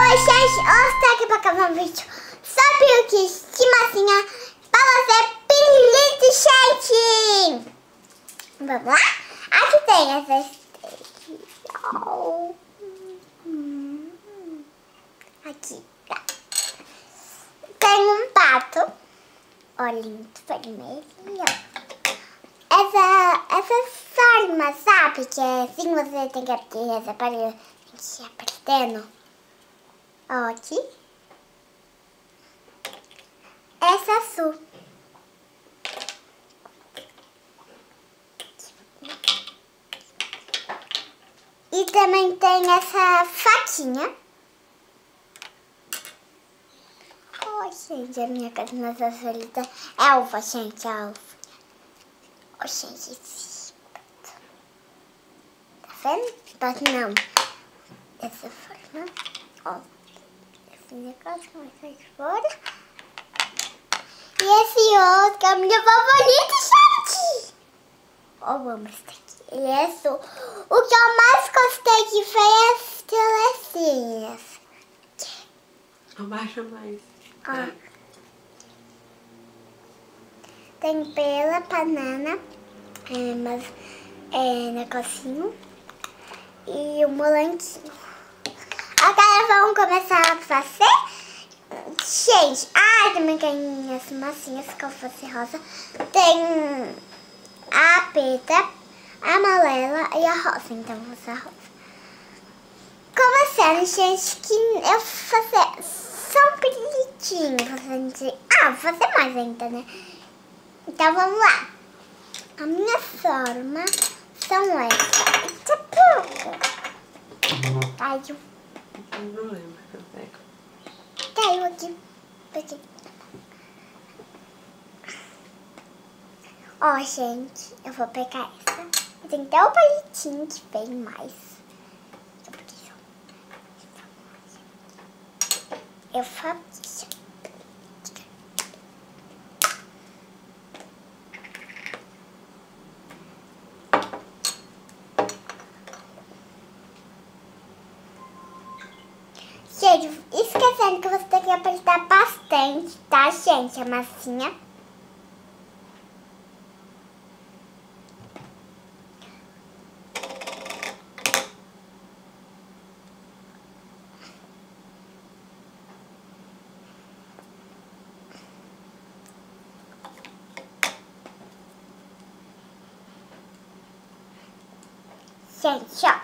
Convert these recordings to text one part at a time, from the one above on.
Oi, gente, hoje estou aqui para gravar um vídeo sobre o que de massinha para você feliz, gente. Vamos lá? Aqui tem essa aqui, tá. Tem um pato, olha, lindo, vermelho. Essa forma, sabe, que é assim, você tem que abrir essa parede, gente, apertando. Ó, aqui. Essa azul. E também tem essa faquinha. Oh, gente, a minha casa nessa solita é alva, gente, é alva. Oh, gente, tá vendo? Mas não. Essa forma, ó. Esse negócio vai sair fora. E esse outro que é o meu favorito, gente. Ó, vamos mostrar aqui. Ele é azul. O que eu mais gostei de ver é as telecinhas. Abaixa mais. Ó. Tem pela, banana, negocinho e o molanguinho. Agora vamos começar a fazer. Gente, também tem as massinhas que eu faço rosa. Tem a preta, a amarela e a rosa. Então vou usar a rosa. Começando, gente, que eu vou fazer só um brilhinho. Vou fazer mais ainda, né? Então vamos lá. A minha forma são essas. Eita, pouco. Caiu. Não lembro que eu pego. Caiu aqui. Ó, gente, eu vou pegar essa. Tem até o palitinho que vem mais. Eu faço isso. Gente, esquecendo que você tem que apertar bastante, tá, gente? A massinha. Gente, ó.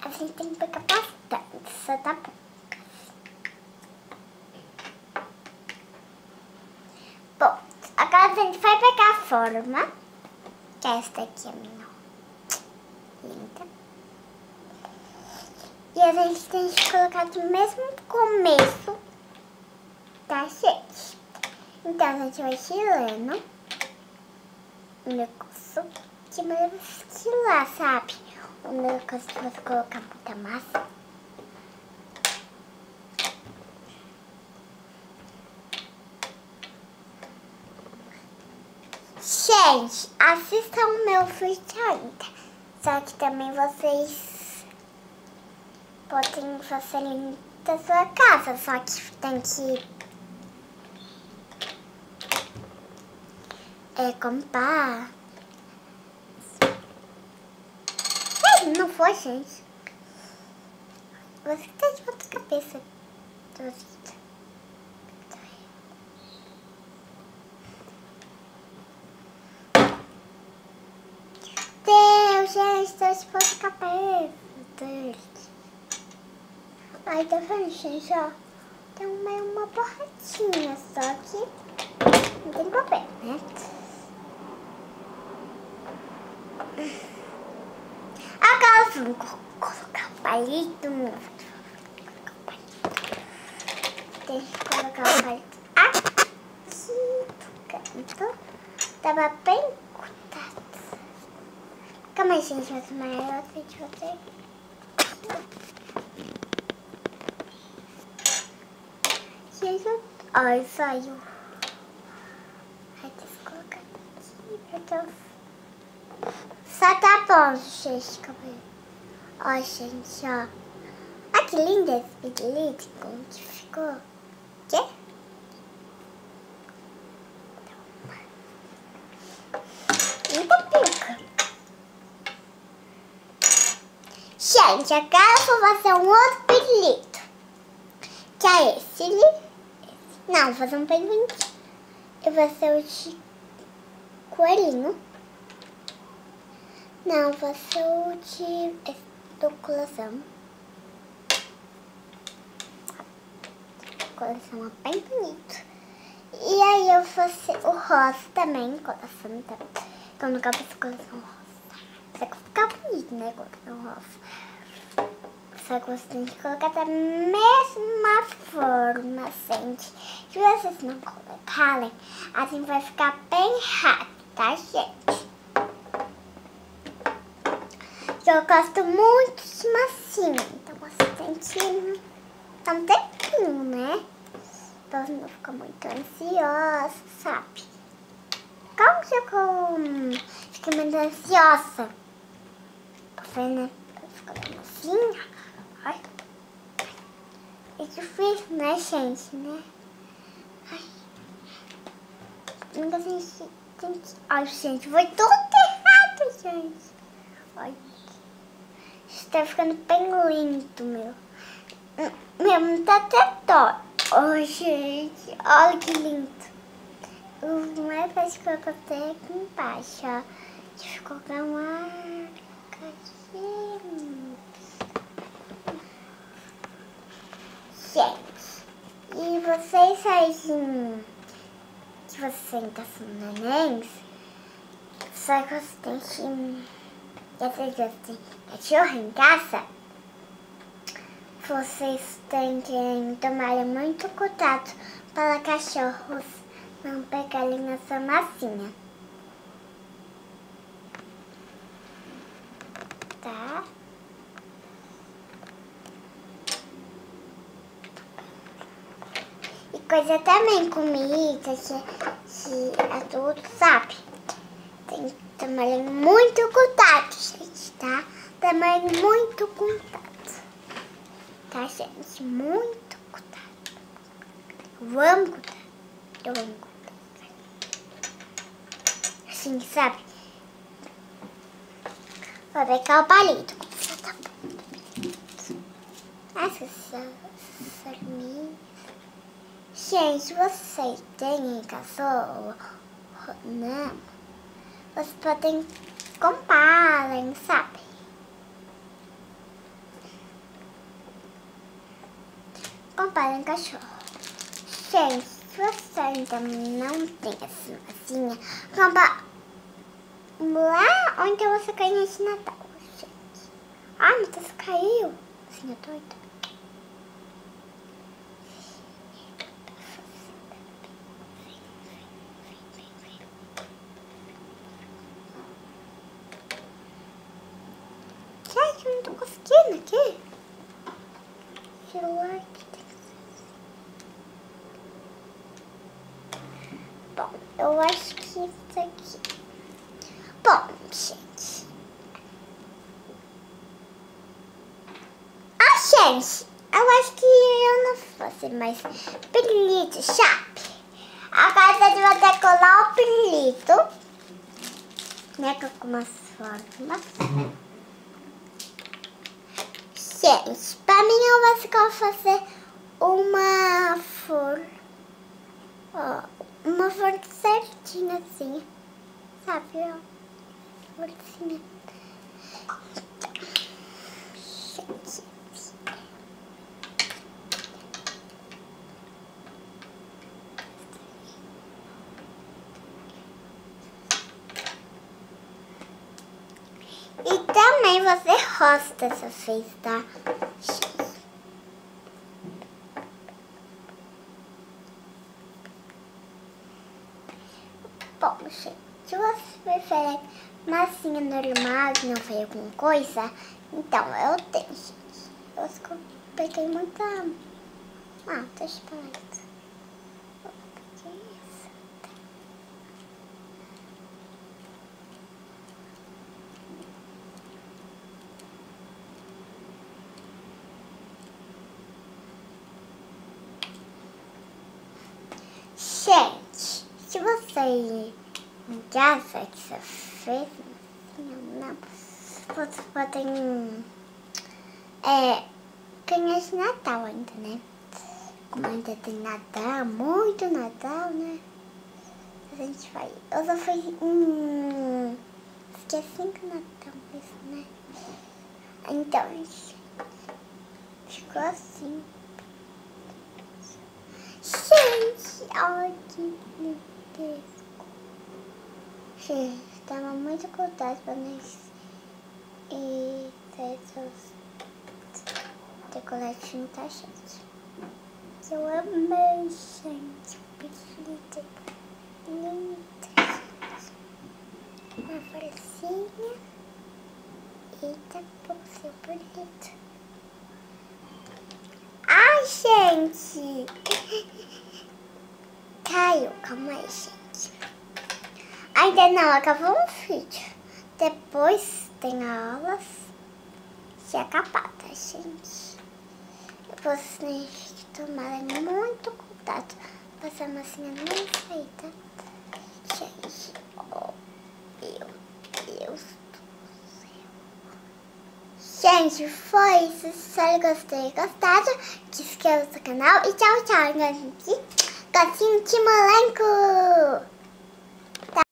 A gente tem que pegar bastante, só tá pouco. Bom, agora a gente vai pegar a forma, que é essa daqui, a minha linda. E a gente tem que colocar aqui mesmo no começo, tá, gente? Então a gente vai tirando o negócio, que vai estilar, sabe? O negócio que você colocar muita massa. Gente, assistam o meu vídeo ainda. Só que também vocês podem fazer da sua casa. Só que tem que comprar. Não foi, gente. Você tá de outra cabeça. Deus, gente, tô de outra cabeça. Aí tá vendo, gente, ó. Tem uma borrachinha, só que não tem papel, né? Agora vamos colocar o palito. Tem que colocar o palito aqui no canto. Tava bem cortado. Calma aí, gente, mas maior eu de fazer. Gente, ai, saiu. Ai, deixa eu colocar aqui, meu Deus. Só tá bom, gente. Ó, gente, ó. Olha que lindo esse pirulito. Como que ficou? Quê? Muita pica. Gente, agora eu vou fazer um outro pirulito. Que é esse ali. Não, vou fazer um pirulito. Eu vou ser o de coelhinho. Não, vou ser o de do coração. Coração é bem bonito. E aí eu vou ser o rosa também, coração também. Eu nunca fiz coração rosa. Só que fica bonito, né, coração rosa. Só que você tem que colocar da mesma forma, gente. Se vocês não colocarem, assim vai ficar bem rápido, tá, gente? Eu gosto muito de massinha, então você tem que dar um tempinho, né? Pra você não ficar muito ansiosa, sabe? Como que eu fiquei muito ansiosa? Pra ver, né? Pra ficar da massinha. Ai. É difícil, né, gente, né? Ai. Nunca tem que... Ai, gente, foi tudo errado, gente. Ai. Isso tá ficando bem lindo, meu. Meu, não tá até dó. Oh, gente, olha que lindo. O mais fácil que eu coloquei aqui embaixo, ó. Deixa eu colocar uma caixinha. Gente, e vocês aí que vocês ainda são nenéns, só que você tem que... Vocês já têm cachorro em casa, vocês têm que tomar muito cuidado para cachorros não pegarem na sua massinha. Tá? E coisa também, comida, que adulto, sabe? Tem que tomar muito cuidado, gente, tá? Tomar muito cuidado. Tá, gente? Muito cuidado. Eu amo cuidado. Eu amo cuidado. Assim, sabe? Vou pegar o palito. Essa sarminha. Gente, vocês têm cachorro? Não. Vocês podem comprarem, sabe? Comprarem cachorro. Gente, se você ainda não tem essa massinha, compra lá onde você ganha esse Natal, gente. Ai, meu Deus, caiu. Assim, é doida. Gente, eu não tô conseguindo aqui. Celular que tem que ser assim. Bom, eu acho que isso aqui. Bom, gente. Ah, gente, eu acho que eu não vou fazer mais pirulito, sabe? Agora a gente vai decorar o pirulito, né, com algumas formas. Gente, pra mim eu vou fazer uma flor, ó, uma flor certinha assim, sabe, ó, florzinha. Gente. E também você roça dessa vez, tá? Bom, gente, se você prefere massinha normal, não foi alguma coisa, então eu tenho, gente. Eu acho que eu peguei muita... Ah, deixa pra lá. Eu peguei essa. Gente, se você já sabe que você fez, não, vocês podem ganhar de Natal ainda, né? Como ainda tem Natal, muito Natal, né? A gente vai. Eu só fui. Esqueci que Natal mesmo, né? Então, gente, ficou assim. Gente, olha que lindo. Gente, tava muito cuidado pra nós. E esses decoratinhos, tá, gente? Eu amei, gente. Lindo. Lindo, gente. Uma florzinha. Eita, pulseira bonita. Ai, gente. Caiu, calma aí, gente. Ainda não acabou o vídeo. Depois tem aulas de acabar, tá, gente? Vocês têm que tomar muito cuidado pra essa massinha não sair, tá? Gente, oh, meu Deus do céu. Gente, foi isso. Espero que vocês tenham gostado. Se inscreva no canal e tchau, tchau, gente. Gatinho de molenco!